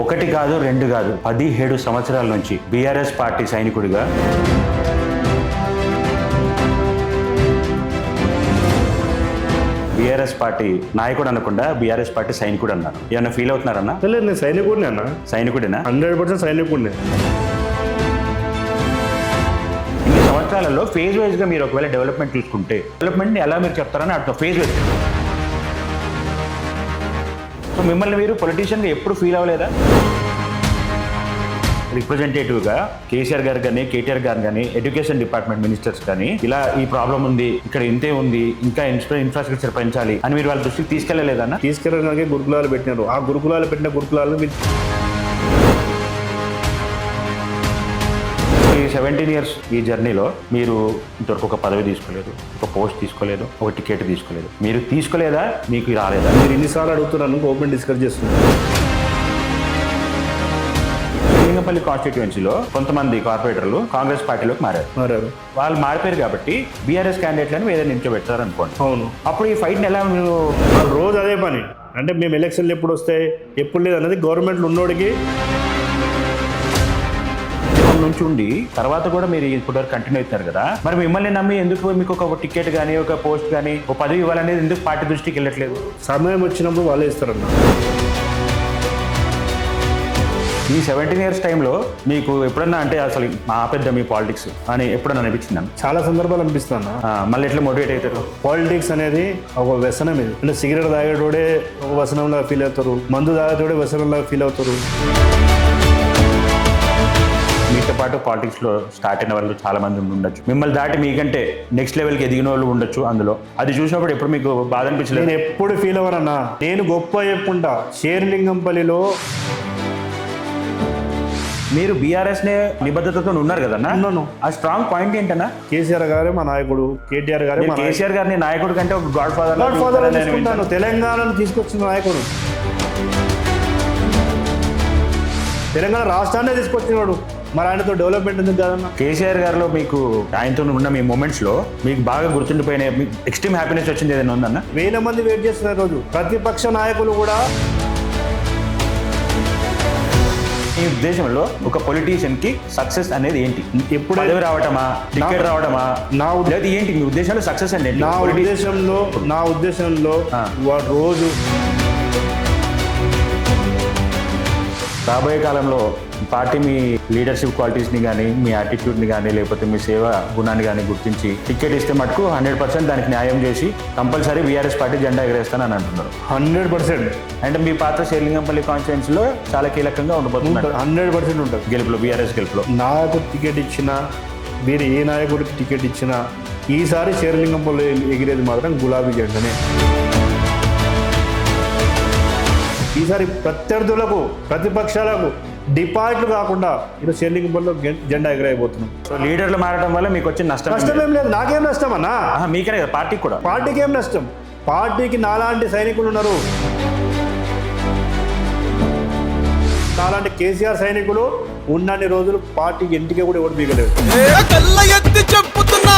ఒకటి కాదు రెండు కాదు 17 సంవత్సరాల నుంచి బీఆర్ఎస్ పార్టీ సైనికుడిగా బీఆర్ఎస్ పార్టీ నాయకుడు అనకుండా బీఆర్ఎస్ పార్టీ సైనికుడు అన్నారు. ఏమన్నా ఫీల్ అవుతున్నారన్నా? లేదు, నేను సైనికుడిని అన్న. సైనికుడినా? 100% సైనికుడిని. ఇన్ని సంవత్సరాలలో ఫేజ్ వైజ్గా మీరు ఒకవేళ డెవలప్మెంట్ చూసుకుంటే డెవలప్మెంట్ని ఎలా మీరు చెప్తారని అర్థం. ఫేజ్ వైజ్ సో మిమ్మల్ని మీరు పొలిటీషియన్గా ఎప్పుడు ఫీల్ అవ్వలేదా? రిప్రజెంటేటివ్గా కేసీఆర్ గారు కానీ కేటీఆర్ గారు కానీ ఎడ్యుకేషన్ డిపార్ట్మెంట్ మినిస్టర్స్ కానీ ఇలా ఈ ప్రాబ్లం ఉంది, ఇక్కడ ఇంతే ఉంది, ఇంకా ఇన్ఫ్రాస్ట్రక్చర్ పెంచాలి అని మీరు వాళ్ళ దృష్టికి తీసుకెళ్ళలేదన్నా? తీసుకెళ్ళడానికి గురుకులాలు పెట్టినారు. ఆ గురుకులాలు పెట్టిన గురుకులాలు ఈ 17 years ఈ జర్నీలో మీరు ఇంతవరకు ఒక పదవి తీసుకోలేదు, ఒక పోస్ట్ తీసుకోలేదు, ఒక టికెట్ తీసుకోలేదు. మీరు తీసుకోలేదా? మీకు రాలేదా? మీరు ఎన్నిసార్లు అడుగుతున్నాను, ఓపెన్ డిస్కస్ చేస్తున్నారు. లింగంపల్లి కాన్స్టిట్యుయెన్సీలో కొంతమంది కార్పొరేటర్లు కాంగ్రెస్ పార్టీలోకి మారారు. వాళ్ళు మారిపోయారు కాబట్టి బీఆర్ఎస్ క్యాండిడేట్లను ఏదైనా నిల్చోబెడతారు అనుకోండి. అవును. అప్పుడు ఈ ఫైట్ని ఎలా మీరు రోజు అదే పని అంటే మేము ఎలక్షన్లు ఎప్పుడు వస్తాయి ఎప్పుడు లేదు అన్నది గవర్నమెంట్లో ఉన్నోడికి నుంచి ఉండి తర్వాత కూడా మీరు ఇప్పుడు కంటిన్యూ అవుతున్నారు కదా, మరి మిమ్మల్ని నమ్మి ఎందుకు మీకు ఒక టికెట్ కానీ ఒక పోస్ట్ కానీ ఒక పదవి ఇవ్వాలనేది ఎందుకు పార్టీ దృష్టికి వెళ్ళట్లేదు? సమయం వచ్చినప్పుడు వాళ్ళే ఇస్తారన్న. ఈ 17 years టైంలో మీకు ఎప్పుడన్నా అంటే అసలు ఆపేద్దాం మీ పాలిటిక్స్ అని ఎప్పుడన్నా అనిపించిందా? చాలా సందర్భాలు అనిపిస్తాను. మళ్ళీ ఎట్లా మోటివేట్ అవుతారు? పాలిటిక్స్ అనేది ఒక వ్యసనం. ఇది అంటే సిగరెట్ తాగేటోడే ఒక వ్యసనంలాగా ఫీల్ అవుతారు, మందు తాగేటోడే వ్యసనంలాగా ఫీల్ అవుతారు. మీతో పాటు పాలిటిక్స్లో స్టార్ట్ అయిన వాళ్ళు చాలా మంది ఉండొచ్చు, మిమ్మల్ని దాటి మీకంటే నెక్స్ట్ లెవెల్కి ఎదిగిన వాళ్ళు ఉండొచ్చు. అందులో అది చూసినప్పుడు ఎప్పుడు మీకు బాధ అనిపించలేదు? నేను ఎప్పుడు ఫీల్ అవ్వనన్నా. నేను గొప్ప చెప్పుకుంటా. షేర్లింగంపల్లిలో మీరు బీఆర్ఎస్ నే నిబద్ధతతో ఉన్నారు కదన్నా. ఉన్నాను. ఆ స్ట్రాంగ్ పాయింట్ ఏంటన్నా? కేసీఆర్ గారే మా నాయకుడు, కేటీఆర్ గారే మా కేసీఆర్ గారిని నాయకుడు కంటే ఒక గాడ్ ఫాదర్ తీసుకుంటాను. తెలంగాణను తీసుకొచ్చిన నాయకుడు, తెలంగాణ రాష్ట్రాన్ని తీసుకొచ్చినవాడు. మరి ఆయనతో డెవలప్మెంట్ ఎందుకు కాదన్నా? కేసీఆర్ గారిలో మీకు ఆయనతో ఉన్న మీ మూమెంట్స్లో మీకు బాగా గుర్తుండిపోయిన ఎక్స్ట్రీమ్ హ్యాపీనెస్ వచ్చింది ఏదైనా ఉందన్న? 1000 మంది వెయిట్ చేస్తున్నారు రోజు. ప్రతిపక్ష నాయకులు కూడా. ఈ ఉద్దేశంలో ఒక పొలిటీషియన్ కి సక్సెస్ అనేది ఏంటి? ఎప్పుడు పదవి రావటమా, టికెట్ రావటమా, లేదా ఏంటి మీ ఉద్దేశంలో సక్సెస్ అంటే? నా ఉద్దేశంలో వాడు రోజు రాబోయే కాలంలో పార్టీ మీ లీడర్షిప్ క్వాలిటీస్ని కానీ మీ యాటిట్యూడ్ని కానీ లేకపోతే మీ సేవా గుణాన్ని కానీ గుర్తించి టికెట్ ఇస్తే మటుకు 100% దానికి న్యాయం చేసి కంపల్సరీ బీఆర్ఎస్ పార్టీ జెండా ఎగరేస్తానని అంటున్నారు. 100%. అంటే మీ పాత్ర షేర్లింగంపల్లి కాన్స్టిట్యుయెన్సీలో చాలా కీలకంగా ఉండబోతుంది. 100% ఉంటుంది గెలుపులో, బీఆర్ఎస్ గెలుపులో. నాకు టికెట్ ఇచ్చినా, వేరే ఏ నాయకుడికి టికెట్ ఇచ్చినా ఈసారి షేర్లింగంపల్లి ఎగిరేది మాత్రం గులాబీ జెండానే. ఈసారి ప్రత్యర్థులకు, ప్రతిపక్షాలకు డిపాజిట్లు కాకుండా ఈరోజు షేర్లింగంపల్లిలో జెండా ఎగరైపోతున్నాం. సో లీడర్లు మారడం వల్ల మీకు వచ్చిన నష్టం ఏం లేదు. నాకేం నష్టం అన్నా? మీకనే కదా, పార్టీకి కూడా. పార్టీకి ఏం నష్టం? పార్టీకి నాలాంటి సైనికులు ఉన్నారు. నాలాంటి కేసీఆర్ సైనికులు ఉన్నన్ని రోజులు పార్టీ ఇంటికి కూడా ఎవరు బీగలేదు. చెప్పుతున్నా